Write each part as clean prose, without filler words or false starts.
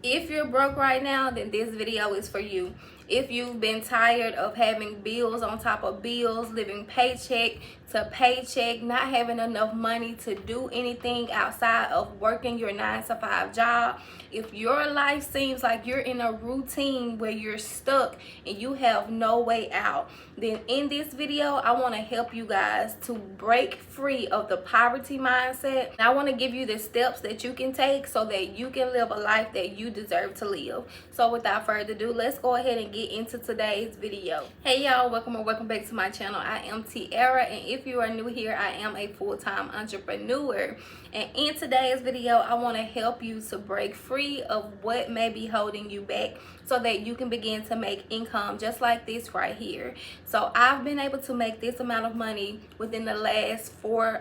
If you're broke right now, then this video is for you. If you've been tired of having bills on top of bills, living paycheck to paycheck, not having enough money to do anything outside of working your 9 to 5 job, if your life seems like you're in a routine where you're stuck and you have no way out, then in this video I want to help you guys to break free of the poverty mindset. And I want to give you the steps that you can take so that you can live a life that you deserve to live. So without further ado, let's go ahead and get into today's video. Hey y'all, welcome or welcome back to my channel. I am Tiara, and if you are new here, I am a full-time entrepreneur. And in today's video, I want to help you to break free of what may be holding you back so that you can begin to make income just like this right here. So I've been able to make this amount of money within the last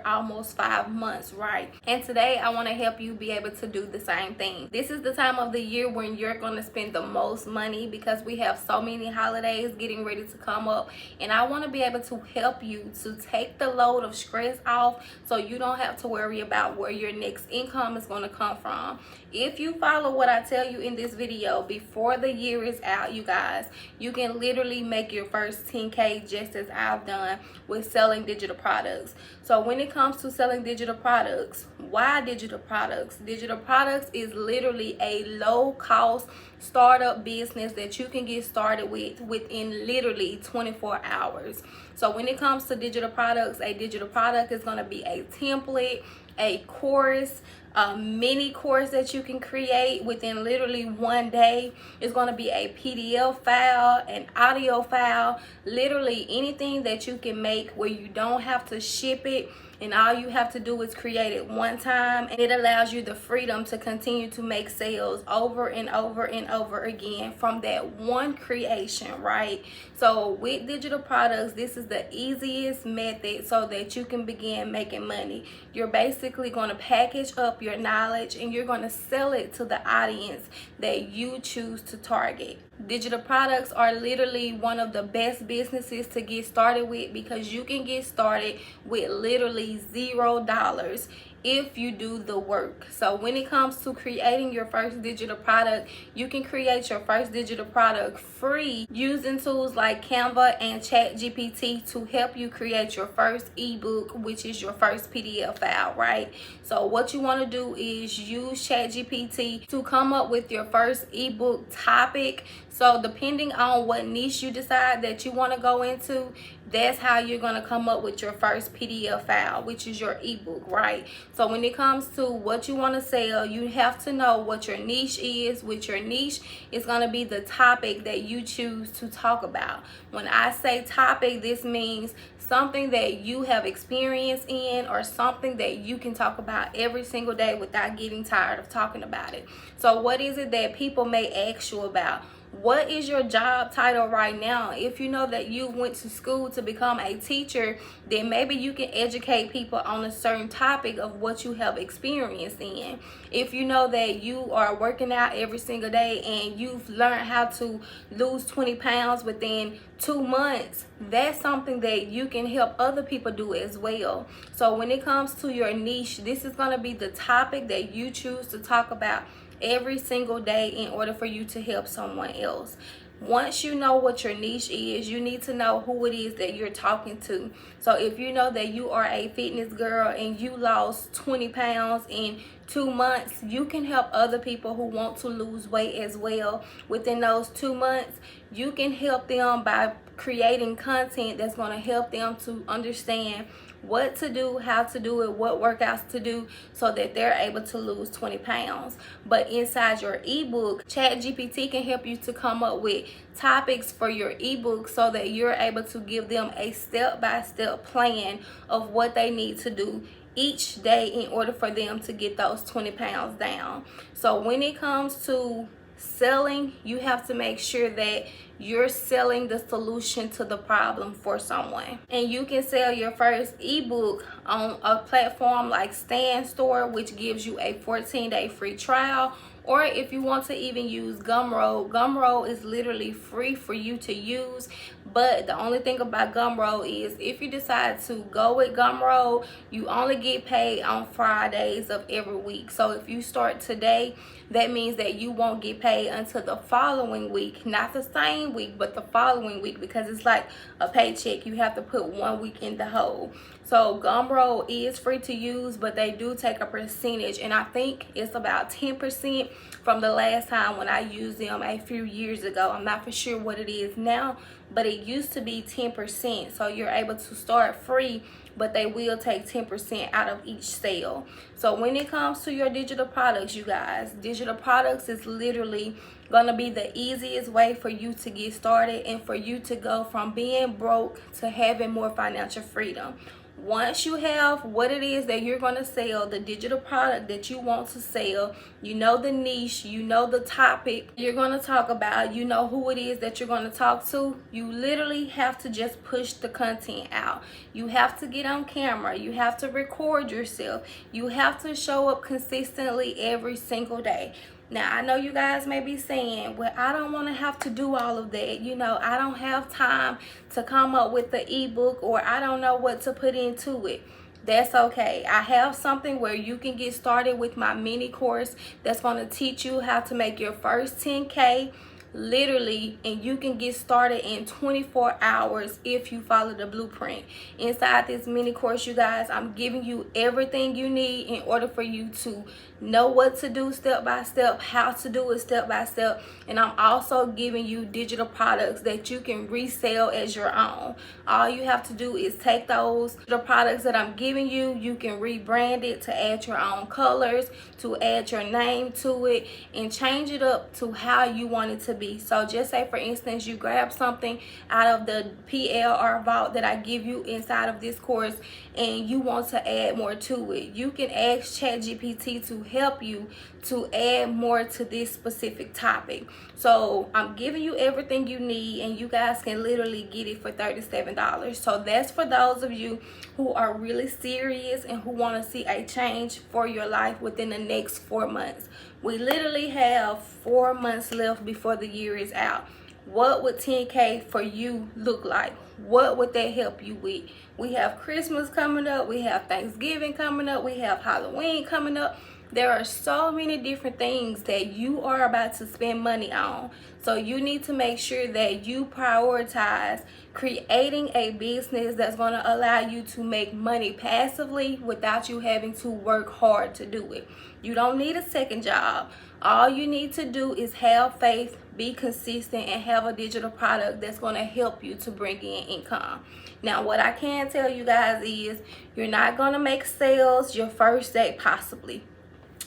almost 5 months, right? And today I want to help you be able to do the same thing. This is the time of the year when you're going to spend the most money because we have so many holidays getting ready to come up, and I want to be able to help you to take the load of stress off so you don't have to worry about where your next income is going to come from. If you follow what I tell you in this video before the year is out, you guys, you can literally make your first 10K just as I've done with selling digital products. So when it comes to selling digital products, why digital products? Digital products is literally a low cost startup business that you can get started with within literally 24 hours. So when it comes to digital products, a digital product is going to be a template, a course, a mini course that you can create within literally one day. It's going to be a PDF file, an audio file, literally anything that you can make where you don't have to ship it, and all you have to do is create it one time, and it allows you the freedom to continue to make sales over and over and over again from that one creation, right? So with digital products, this is the easiest method so that you can begin making money. You're basically going to package up your knowledge and you're going to sell it to the audience that you choose to target. Digital products are literally one of the best businesses to get started with because you can get started with literally $0 if you do the work. So when it comes to creating your first digital product, you can create your first digital product free using tools like Canva and ChatGPT to help you create your first ebook, which is your first PDF file, right? So what you want to do is use ChatGPT to come up with your first ebook topic. So depending on what niche you decide that you want to go into, that's how you're going to come up with your first PDF file, which is your ebook, right? So when it comes to what you want to sell, you have to know what your niche is. With your niche, it's going to be the topic that you choose to talk about. When I say topic, this means something that you have experience in or something that you can talk about every single day without getting tired of talking about it. So what is it that people may ask you about? What is your job title right now? If you know that you went to school to become a teacher, then maybe you can educate people on a certain topic of what you have experience in. If you know that you are working out every single day and you've learned how to lose 20 pounds within 2 months, that's something that you can help other people do as well. So when it comes to your niche, this is going to be the topic that you choose to talk about every single day in order for you to help someone else. Once you know what your niche is, you need to know who it is that you're talking to. So if you know that you are a fitness girl and you lost 20 pounds in 2 months, you can help other people who want to lose weight as well within those 2 months. You can help them by creating content that's going to help them to understand what to do, how to do it, what workouts to do so that they're able to lose 20 pounds. But inside your ebook, ChatGPT can help you to come up with topics for your ebook so that you're able to give them a step-by-step plan of what they need to do each day in order for them to get those 20 pounds down. So when it comes to selling, you have to make sure that you're selling the solution to the problem for someone. And you can sell your first ebook on a platform like Stan Store, which gives you a 14-day free trial. Or if you want to even use Gumroad, Gumroad is literally free for you to use. But the only thing about Gumroad is if you decide to go with Gumroad, you only get paid on Fridays of every week. So if you start today, that means that you won't get paid until the following week, not the same week, but the following week, because it's like a paycheck. You have to put 1 week in the hole. So Gumroad is free to use, but they do take a percentage, and I think it's about 10% from the last time when I used them a few years ago. I'm not for sure what it is now, but it used to be 10%. So you're able to start free, but they will take 10% out of each sale. So when it comes to your digital products, you guys, digital products is literally gonna be the easiest way for you to get started and for you to go from being broke to having more financial freedom. Once you have what it is that you're going to sell, the digital product that you want to sell, you know the niche, you know the topic you're going to talk about, you know who it is that you're going to talk to, you literally have to just push the content out. You have to get on camera, you have to record yourself, you have to show up consistently every single day. Now, I know you guys may be saying, well, I don't want to have to do all of that. You know, I don't have time to come up with the ebook, or I don't know what to put into it. That's okay. I have something where you can get started with my mini course that's going to teach you how to make your first 10K literally, and you can get started in 24 hours if you follow the blueprint. Inside this mini course, you guys, I'm giving you everything you need in order for you to know what to do step by step, how to do it step by step, and I'm also giving you digital products that you can resell as your own. All you have to do is take the products that I'm giving you, you can rebrand it to add your own colors, to add your name to it, and change it up to how you want it to be. So just say, for instance, you grab something out of the PLR vault that I give you inside of this course, and you want to add more to it. You can ask ChatGPT to help you to add more to this specific topic. So I'm giving you everything you need, and you guys can literally get it for $37. So that's for those of you who are really serious and who want to see a change for your life within the next 4 months. We literally have 4 months left before the year is out. What would 10K for you look like? What would that help you with? We have Christmas coming up, we have Thanksgiving coming up, we have Halloween coming up. There are so many different things that you are about to spend money on. So you need to make sure that you prioritize creating a business that's going to allow you to make money passively without you having to work hard to do it. You don't need a second job. All you need to do is have faith, be consistent, and have a digital product that's going to help you to bring in income. Now, what I can tell you guys is you're not going to make sales your first day, possibly.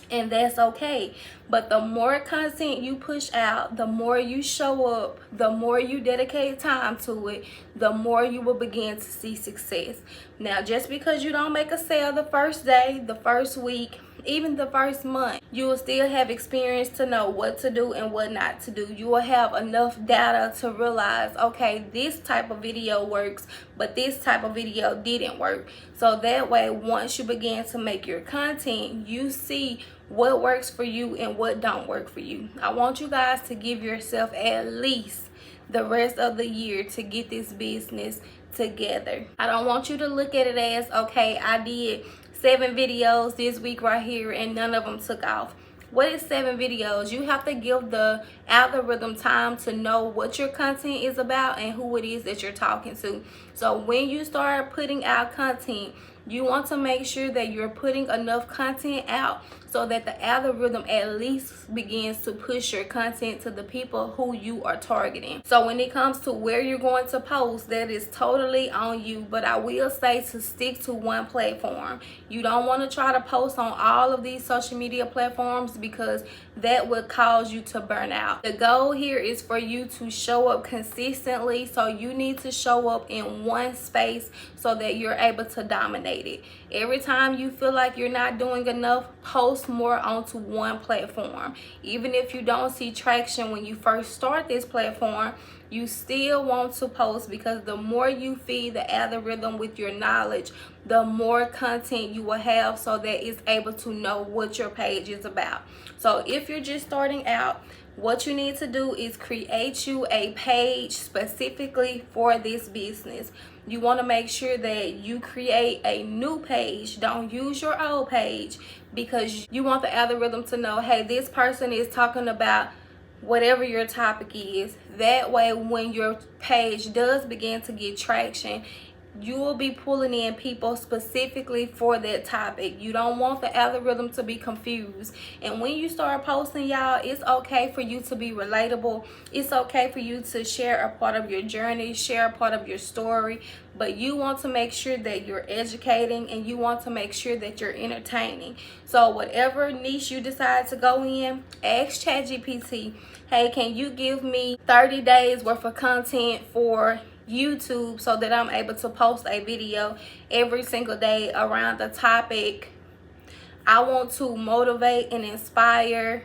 And that's okay. But the more content you push out, the more you show up, the more you dedicate time to it, the more you will begin to see success. Now, just because you don't make a sale the first day, the first week, even the first month, you will still have experience to know what to do and what not to do. You will have enough data to realize, okay, this type of video works, but this type of video didn't work. So that way, once you begin to make your content, you see what works for you and what don't work for you. I want you guys to give yourself at least the rest of the year to get this business together. I don't want you to look at it as, okay, I did 7 videos this week right here and none of them took off. What is 7 videos? You have to give the algorithm time to know what your content is about and who it is that you're talking to. So when you start putting out content, you want to make sure that you're putting enough content out so that the algorithm at least begins to push your content to the people who you are targeting. So when it comes to where you're going to post, that is totally on you, but I will say to stick to one platform. You don't want to try to post on all of these social media platforms because that would cause you to burn out. The goal here is for you to show up consistently, so you need to show up in one space so that you're able to dominate it. Every time you feel like you're not doing enough, post more onto one platform. Even if you don't see traction when you first start this platform, you still want to post, because the more you feed the algorithm with your knowledge, the more content you will have so that it's able to know what your page is about. So if you're just starting out, what you need to do is create you a page specifically for this business. you want to make sure that you create a new page. Don't use your old page, because you want the algorithm to know, hey, this person is talking about whatever your topic is. That way, when your page does begin to get traction, you will be pulling in people specifically for that topic. You don't want the algorithm to be confused. And when you start posting, y'all, it's okay for you to be relatable. It's okay for you to share a part of your journey, share a part of your story, but you want to make sure that you're educating, and you want to make sure that you're entertaining. So whatever niche you decide to go in, ask ChatGPT, hey, can you give me 30 days worth of content for YouTube so that I'm able to post a video every single day around the topic I want to motivate and inspire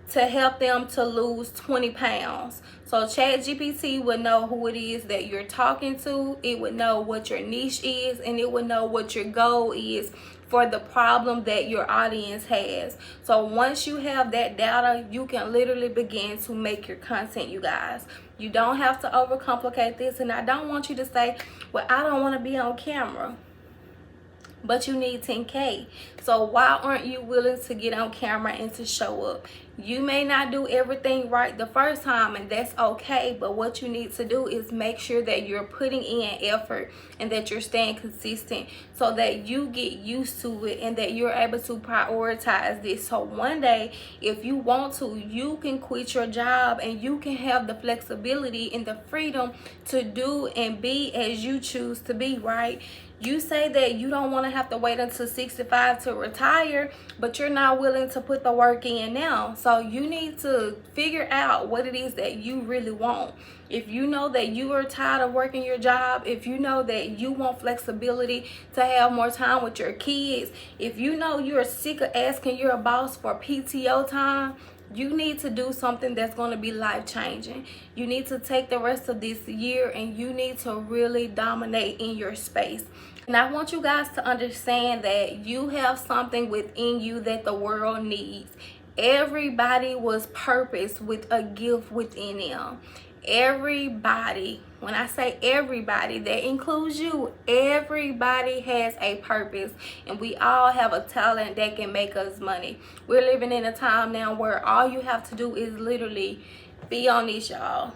to help them to lose 20 pounds. So ChatGPT would know who it is that you're talking to. It would know what your niche is, and it would know what your goal is for the problem that your audience has. So once you have that data, you can literally begin to make your content, you guys. You don't have to overcomplicate this, and I don't want you to say, well, I don't want to be on camera, but you need 10K. So why aren't you willing to get on camera and to show up? You may not do everything right the first time, and that's okay, but what you need to do is make sure that you're putting in effort and that you're staying consistent so that you get used to it and that you're able to prioritize this. So one day, if you want to, you can quit your job and you can have the flexibility and the freedom to do and be as you choose to be, right? You say that you don't want to have to wait until 65 to retire, but you're not willing to put the work in now. So you need to figure out what it is that you really want. If you know that you are tired of working your job, if you know that you want flexibility to have more time with your kids, if you know you're sick of asking your boss for PTO time, you need to do something that's going to be life-changing. You need to take the rest of this year and you need to really dominate in your space. And I want you guys to understand that you have something within you that the world needs. Everybody was purposed with a gift within them. Everybody, when I say everybody, that includes you. Everybody has a purpose, and we all have a talent that can make us money. We're living in a time now where all you have to do is literally be on this, y'all.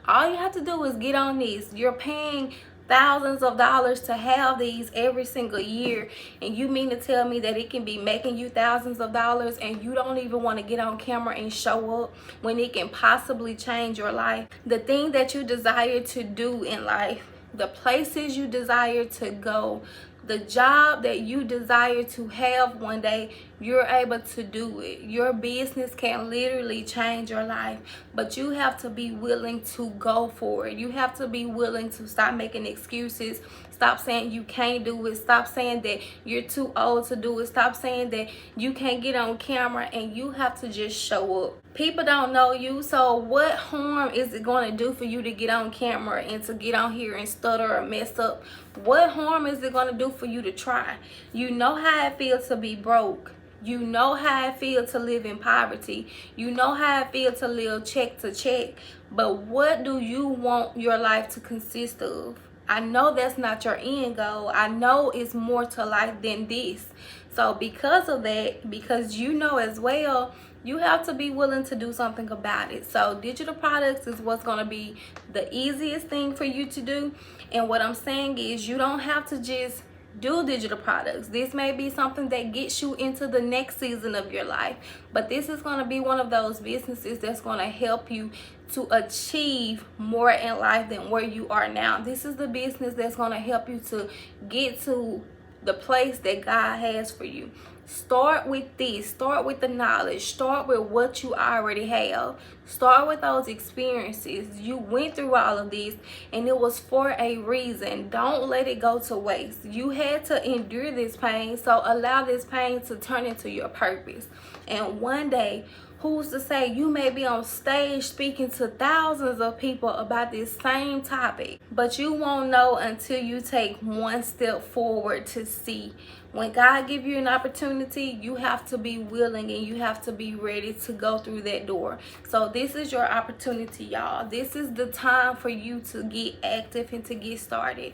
All you have to do is get on this. You're paying thousands of dollars to have these every single year, and you mean to tell me that it can be making you thousands of dollars and you don't even want to get on camera and show up when it can possibly change your life? The thing that you desire to do in life, the places you desire to go, the job that you desire to have one day, you're able to do it. Your business can literally change your life, but you have to be willing to go for it. You have to be willing to stop making excuses. Stop saying you can't do it. Stop saying that you're too old to do it. Stop saying that you can't get on camera, and you have to just show up. People don't know you, so what harm is it going to do for you to get on camera and to get on here and stutter or mess up? What harm is it going to do for you to try? You know how it feels to be broke. You know how it feels to live in poverty. You know how it feels to live check to check. But what do you want your life to consist of? I know that's not your end goal. I know it's more to life than this. So because of that, because you know as well, you have to be willing to do something about it. So digital products is what's going to be the easiest thing for you to do. And what I'm saying is, you don't have to just do digital products. This may be something that gets you into the next season of your life, but this is going to be one of those businesses that's going to help you to achieve more in life than where you are now. This is the business that's going to help you to get to the place that God has for you. Start with this. Start with the knowledge. Start with what you already have. Start with those experiences. You went through all of this, and it was for a reason. Don't let it go to waste. You had to endure this pain, so allow this pain to turn into your purpose. And one day, Who's to say you may be on stage speaking to thousands of people about this same topic, but you won't know until you take one step forward to see. When God gives you an opportunity, you have to be willing and you have to be ready to go through that door. So this is your opportunity, y'all. This is the time for you to get active and to get started.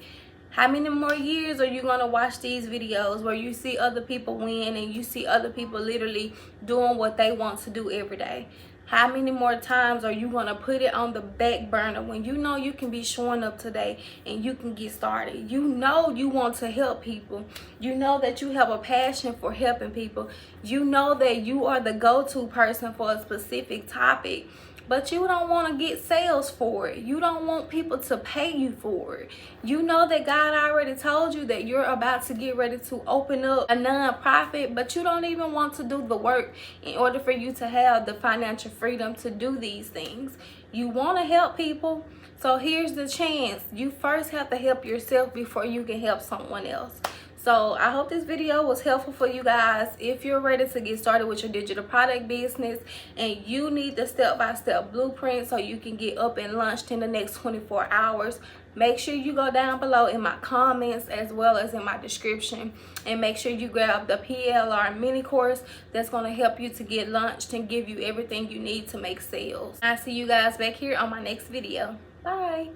How many more years are you going to watch these videos where you see other people win and you see other people literally doing what they want to do every day? How many more times are you going to put it on the back burner when you know you can be showing up today and you can get started? You know you want to help people. You know that you have a passion for helping people. You know that you are the go-to person for a specific topic. But you don't want to get sales for it. You don't want people to pay you for it. You know that God already told you that you're about to get ready to open up a non-profit, but you don't even want to do the work in order for you to have the financial freedom to do these things. You want to help people. So here's the chance. You first have to help yourself before you can help someone else. So I hope this video was helpful for you guys. If you're ready to get started with your digital product business and you need the step-by-step blueprint so you can get up and launched in the next 24 hours, make sure you go down below in my comments as well as in my description, and make sure you grab the PLR mini course that's going to help you to get launched and give you everything you need to make sales. I'll see you guys back here on my next video. Bye.